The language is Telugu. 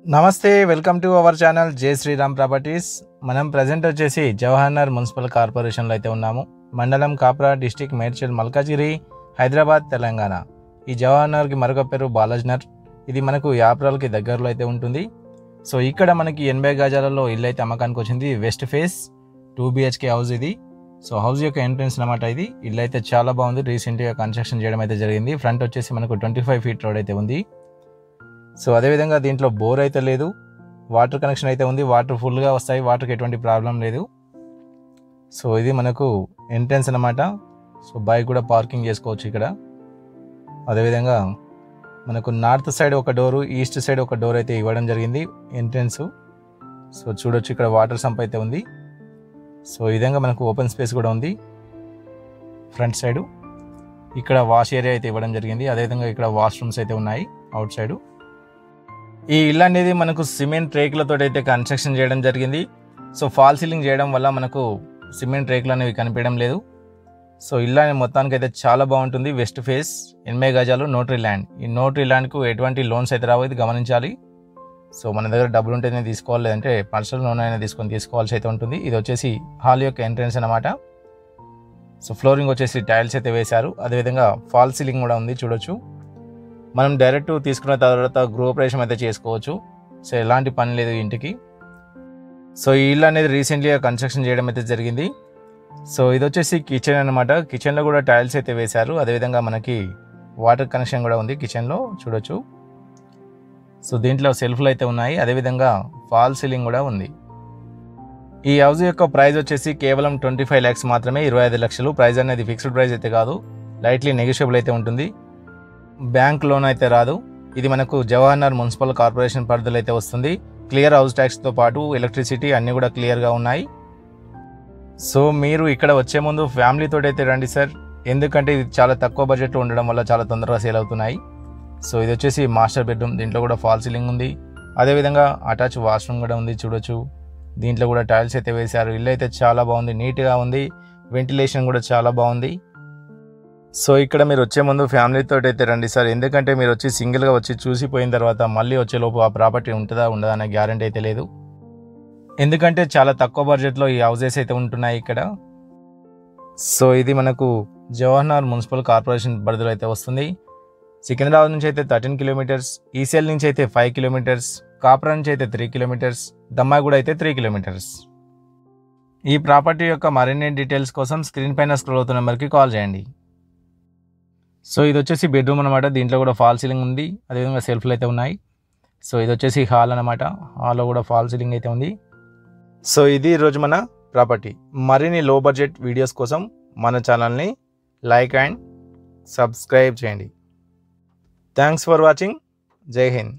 నమస్తే, వెల్కమ్ టు అవర్ ఛానల్ జై శ్రీరామ్ ప్రాపర్టీస్. మనం ప్రజెంట్ వచ్చేసి జవహర్నగర్ మున్సిపల్ కార్పొరేషన్లో అయితే ఉన్నాము. మండలం కాప్రా, డిస్టిక్ మేడ్చల్, మల్కాజిగిరి, హైదరాబాద్, తెలంగాణ. ఈ జవహర్నగర్కి మరొక పేరు బాలాజ్నగర్. ఇది మనకు యాప్రాల్కి దగ్గరలో అయితే ఉంటుంది. సో ఇక్కడ మనకి 80 గజాలలో ఇల్లు అయితే అమ్మకానికి వచ్చింది. వెస్ట్ ఫేస్ 2 BHK హౌస్ ఇది. సో హౌస్ యొక్క ఎంట్రన్స్ అన్నమాట. ఇది ఇల్లు అయితే చాలా బాగుంది. రీసెంట్గా కన్స్ట్రక్షన్ చేయడం అయితే జరిగింది. ఫ్రంట్ వచ్చేసి మనకు 25 feet రోడ్ అయితే ఉంది. సో అదేవిధంగా దీంట్లో బోర్ అయితే లేదు, వాటర్ కనెక్షన్ అయితే ఉంది. వాటర్ ఫుల్గా వస్తాయి, వాటర్కి ఎటువంటి ప్రాబ్లం లేదు. సో ఇది మనకు ఎంట్రన్స్ అన్నమాట. సో బైక్ కూడా పార్కింగ్ చేసుకోవచ్చు ఇక్కడ. అదేవిధంగా మనకు నార్త్ సైడ్ ఒక డోరు, ఈస్ట్ సైడ్ ఒక డోర్ అయితే ఇవ్వడం జరిగింది ఎంట్రన్స్. సో చూడొచ్చు, ఇక్కడ వాటర్ సంప్ అయితే ఉంది. సో ఈ విధంగా మనకు ఓపెన్ స్పేస్ కూడా ఉంది ఫ్రంట్ సైడు. ఇక్కడ వాష్ ఏరియా అయితే ఇవ్వడం జరిగింది. అదేవిధంగా ఇక్కడ వాష్రూమ్స్ అయితే ఉన్నాయి అవుట్ సైడు. ఈ ఇల్లు అనేది మనకు సిమెంట్ రేకులతో అయితే కన్స్ట్రక్షన్ చేయడం జరిగింది. సో ఫాల్ సీలింగ్ చేయడం వల్ల మనకు సిమెంట్ రేకులు అనేవి కనిపించడం లేదు. సో ఇల్లు అనేది మొత్తానికి అయితే చాలా బాగుంటుంది. వెస్ట్ ఫేస్ 80 గజాలు, నోటరీ ల్యాండ్. ఈ నోటరీ ల్యాండ్కు ఎటువంటి లోన్స్ అయితే రావు, ఇది గమనించాలి. సో మన దగ్గర డబ్బులు ఉంటేనే తీసుకోవాలి, లేదంటే పర్సనల్ లోన్ అయినా తీసుకోవాల్సి అయితే ఉంటుంది. ఇది వచ్చేసి హాల్ యొక్క ఎంట్రన్స్ అన్నమాట. సో ఫ్లోరింగ్ వచ్చేసి టైల్స్ అయితే వేశారు. అదేవిధంగా ఫాల్ సీలింగ్ కూడా ఉంది, చూడొచ్చు. మనం డైరెక్ట్ తీసుకున్న తర్వాత గృహప్రవేశం అయితే చేసుకోవచ్చు. సో ఎలాంటి పని లేదు ఇంటికి. సో ఈ ఇల్లు అనేది రీసెంట్లీగా కన్స్ట్రక్షన్ చేయడం అయితే జరిగింది. సో ఇది వచ్చేసి కిచెన్ అనమాట. కిచెన్లో కూడా టైల్స్ అయితే వేశారు. అదేవిధంగా మనకి వాటర్ కనెక్షన్ కూడా ఉంది కిచెన్లో, చూడొచ్చు. సో దీంట్లో సెల్ఫ్లు అయితే ఉన్నాయి. అదేవిధంగా ఫాల్ సీలింగ్ కూడా ఉంది. ఈ హౌస్ యొక్క ప్రైస్ వచ్చేసి కేవలం 25 lakhs మాత్రమే, 25 లక్షలు. ప్రైస్ అనేది ఫిక్స్డ్ ప్రైస్ అయితే కాదు, లైట్లీ నెగోషియబుల్ అయితే ఉంటుంది. బ్యాంక్ లోన్ అయితే రాదు. ఇది మనకు జవహర్నగర్ మున్సిపల్ కార్పొరేషన్ పరిధిలో అయితే వస్తుంది. క్లియర్ హౌస్ ట్యాక్స్తో పాటు ఎలక్ట్రిసిటీ అన్నీ కూడా క్లియర్గా ఉన్నాయి. సో మీరు ఇక్కడ వచ్చే ముందు ఫ్యామిలీతో అయితే రండి సార్, ఎందుకంటే ఇది చాలా తక్కువ బడ్జెట్లో ఉండడం వల్ల చాలా తొందరగా సేల్ అవుతున్నాయి. సో ఇది వచ్చేసి మాస్టర్ బెడ్రూమ్. దీంట్లో కూడా ఫాల్ సీలింగ్ ఉంది. అదేవిధంగా అటాచ్ వాష్రూమ్ కూడా ఉంది, చూడొచ్చు. దీంట్లో కూడా టైల్స్ అయితే వేశారు. ఇల్లు అయితే చాలా బాగుంది, నీట్గా ఉంది. వెంటిలేషన్ కూడా చాలా బాగుంది. సో ఇక్కడ మీరు వచ్చే ముందు ఫ్యామిలీతో అయితే రండి సార్, ఎందుకంటే మీరు వచ్చి సింగిల్గా వచ్చి చూసిపోయిన తర్వాత మళ్ళీ వచ్చేలోపు ఆ ప్రాపర్టీ ఉంటుందా ఉండదా అనే గ్యారంటీ అయితే లేదు. ఎందుకంటే చాలా తక్కువ బడ్జెట్లో ఈ హౌసెస్ అయితే ఉంటున్నాయి ఇక్కడ. సో ఇది మనకు జవహర్నగర్ మున్సిపల్ కార్పొరేషన్ పరిధిలో అయితే వస్తుంది. సికింద్రాబాద్ నుంచి అయితే 13 kilometers, ఈసీఎల్ నుంచి అయితే 5 kilometers, కాప్రా నుంచి అయితే 3 kilometers, దమ్మాయిగూడ అయితే 3 kilometers. ఈ ప్రాపర్టీ యొక్క మరిన్ని డీటెయిల్స్ కోసం స్క్రీన్ పైన స్క్రోల్ అవుతున్న నెంబర్కి కాల్ చేయండి. సో ఇది వచ్చేసి బెడ్రూమ్ అనమాట. దీంట్లో కూడా ఫాల్ సీలింగ్ ఉంది. అదేవిధంగా సెల్ఫ్లు అయితే ఉన్నాయి. సో ఇది వచ్చేసి హాల్ అనమాట. హాల్లో కూడా ఫాల్ సీలింగ్ అయితే ఉంది. సో ఇది ఈరోజు మన ప్రాపర్టీ. మరిన్ని లో బడ్జెట్ వీడియోస్ కోసం మన ఛానల్ని లైక్ అండ్ సబ్స్క్రైబ్ చేయండి. Thanks for watching. జై హింద్.